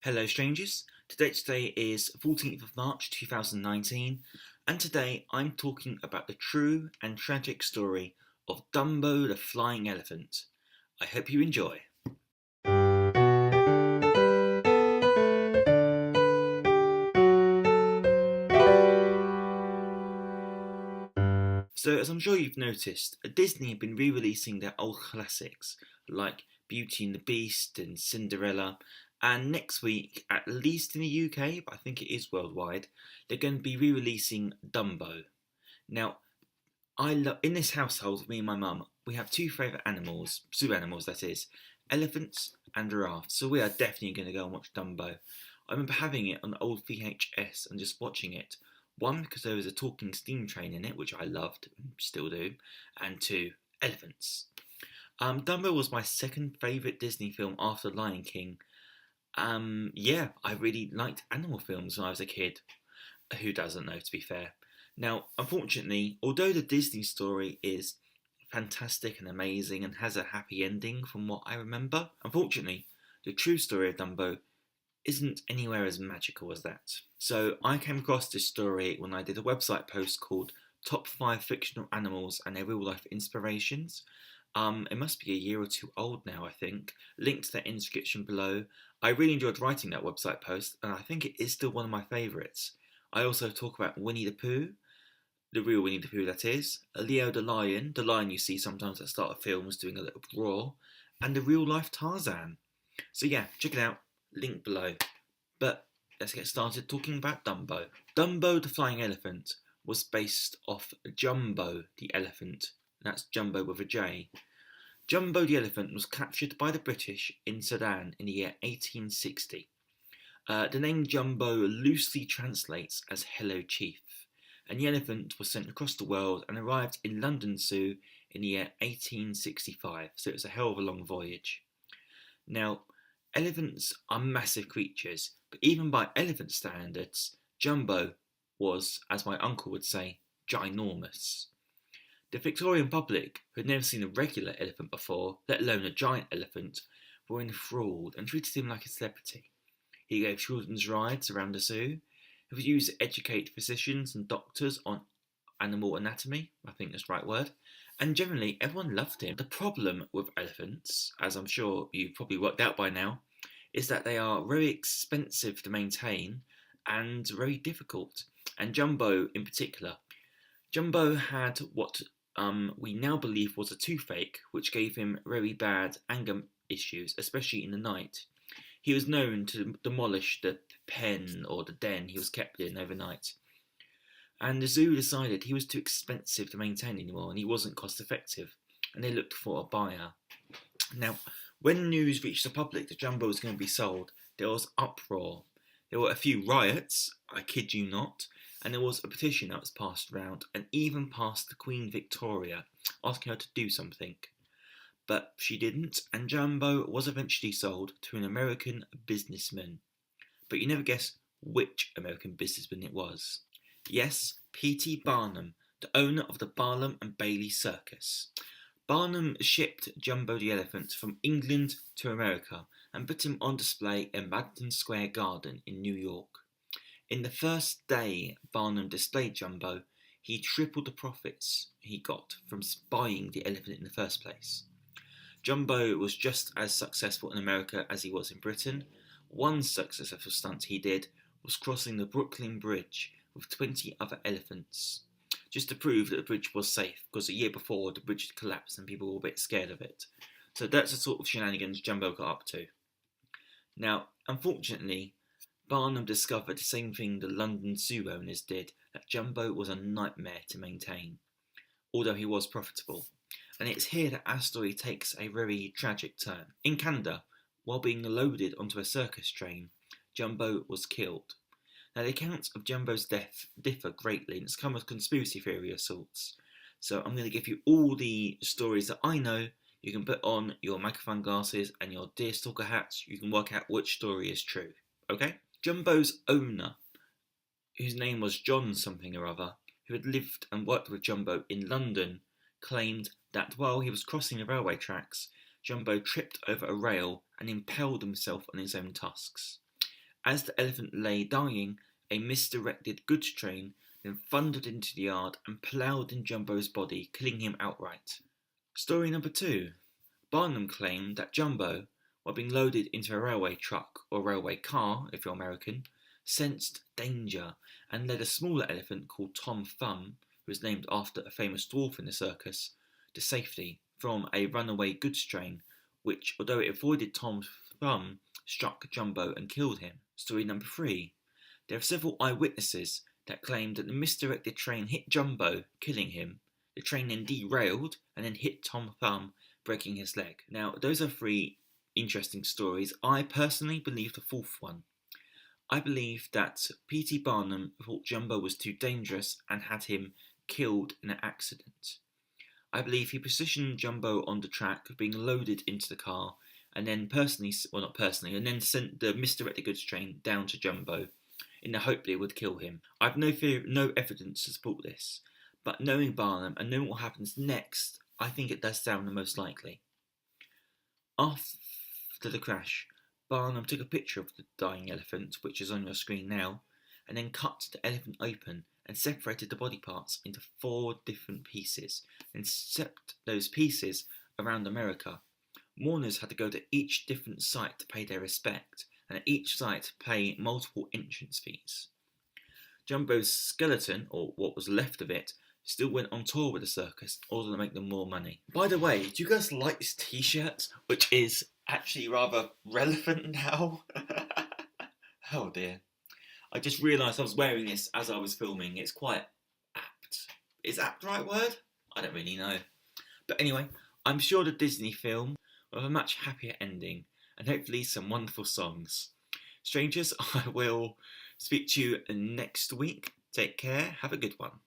Hello strangers, today is 14th of March 2019 and today I'm talking about the true and tragic story of Dumbo the Flying Elephant. I hope you enjoy. So as I'm sure you've noticed, Disney have been re-releasing their old classics like Beauty and the Beast and Cinderella, and next week, at least in the UK, but I think it is worldwide, they're going to be re-releasing Dumbo. Now, in this household, me and my mum, we have two favourite animals, zoo animals that is, elephants and giraffes. So we are definitely going to go and watch Dumbo. I remember having it on old VHS and just watching it. One, because there was a talking steam train in it, which I loved and still do, and two, elephants. Dumbo was my second favourite Disney film after Lion King. Yeah, I really liked animal films when I was a kid. Who doesn't know, to be fair? Now, unfortunately, although the Disney story is fantastic and amazing and has a happy ending from what I remember, unfortunately, the true story of Dumbo isn't anywhere as magical as that. So I came across this story when I did a website post called Top 5 Fictional Animals and Their Real Life Inspirations. It must be a year or two old now, I think. Link to that in the description below. I really enjoyed writing that website post, and I think it is still one of my favourites. I also talk about Winnie the Pooh, the real Winnie the Pooh that is, Leo the lion you see sometimes at the start of films doing a little roar, and the real life Tarzan. So yeah, check it out, link below. But let's get started talking about Dumbo. Dumbo the Flying Elephant was based off Jumbo the Elephant. That's Jumbo with a J. Jumbo the Elephant was captured by the British in Sudan in the year 1860. The name Jumbo loosely translates as Hello Chief, and the elephant was sent across the world and arrived in London Zoo in the year 1865, so it was a hell of a long voyage. Now, elephants are massive creatures, but even by elephant standards, Jumbo was, as my uncle would say, ginormous. The Victorian public, who had never seen a regular elephant before, let alone a giant elephant, were enthralled and treated him like a celebrity. He gave children's rides around the zoo. He was used to educate physicians and doctors on animal anatomy, I think that's the right word, and generally everyone loved him. The problem with elephants, as I'm sure you've probably worked out by now, is that they are very expensive to maintain and very difficult, and Jumbo in particular. Jumbo had what we now believe was a toothache, which gave him very bad anger issues, especially in the night. He was known to demolish the pen or the den he was kept in overnight. And the zoo decided he was too expensive to maintain anymore and he wasn't cost effective, and they looked for a buyer. Now, when news reached the public that Jumbo was going to be sold, there was uproar. There were a few riots, I kid you not, and there was a petition that was passed around and even passed the Queen Victoria, asking her to do something. But she didn't, and Jumbo was eventually sold to an American businessman. But you never guess which American businessman it was. Yes, P.T. Barnum, the owner of the Barnum and Bailey Circus. Barnum shipped Jumbo the elephant from England to America and put him on display in Madison Square Garden in New York. In the first day Barnum displayed Jumbo, he tripled the profits he got from buying the elephant in the first place. Jumbo was just as successful in America as he was in Britain. One successful stunt he did was crossing the Brooklyn Bridge with 20 other elephants, just to prove that the bridge was safe, because a year before the bridge had collapsed and people were a bit scared of it. So that's the sort of shenanigans Jumbo got up to. Now, unfortunately, Barnum discovered the same thing the London Zoo owners did, that Jumbo was a nightmare to maintain, although he was profitable. And it's here that our story takes a very tragic turn. In Canada, while being loaded onto a circus train, Jumbo was killed. Now, the accounts of Jumbo's death differ greatly, and it's come with conspiracy theory of sorts. So I'm going to give you all the stories that I know. You can put on your magnifying glasses and your deerstalker hats. You can work out which story is true. Okay? Jumbo's owner, whose name was John something or other, who had lived and worked with Jumbo in London, claimed that while he was crossing the railway tracks, Jumbo tripped over a rail and impaled himself on his own tusks. As the elephant lay dying, a misdirected goods train then thundered into the yard and ploughed in Jumbo's body, killing him outright. Story number 2. Barnum claimed that Jumbo, while being loaded into a railway truck or railway car, if you're American, sensed danger and led a smaller elephant called Tom Thumb, who was named after a famous dwarf in the circus, to safety from a runaway goods train, which, although it avoided Tom Thumb, struck Jumbo and killed him. Story number 3. There are several eyewitnesses that claimed that the misdirected train hit Jumbo, killing him. The train then derailed and then hit Tom Thumb, breaking his leg. Now, those are 3 interesting stories. I personally believe the 4th one. I believe that P.T. Barnum thought Jumbo was too dangerous and had him killed in an accident. I believe he positioned Jumbo on the track, being loaded into the car, and then and then sent the misdirected goods train down to Jumbo in the hope that it would kill him. I have no evidence to support this, but knowing Barnum and knowing what happens next, I think it does sound the most likely. After the crash, Barnum took a picture of the dying elephant, which is on your screen now, and then cut the elephant open and separated the body parts into 4 different pieces, and set those pieces around America. Mourners had to go to each different site to pay their respect, and at each site pay multiple entrance fees. Jumbo's skeleton, or what was left of it, still went on tour with the circus in order to make them more money. By the way, do you guys like this t-shirt, which is actually rather relevant now? Oh dear. I just realised I was wearing this as I was filming. It's quite apt. Is apt the right word? I don't really know. But anyway, I'm sure the Disney film will have a much happier ending and hopefully some wonderful songs. Strangers, I will speak to you next week. Take care. Have a good one.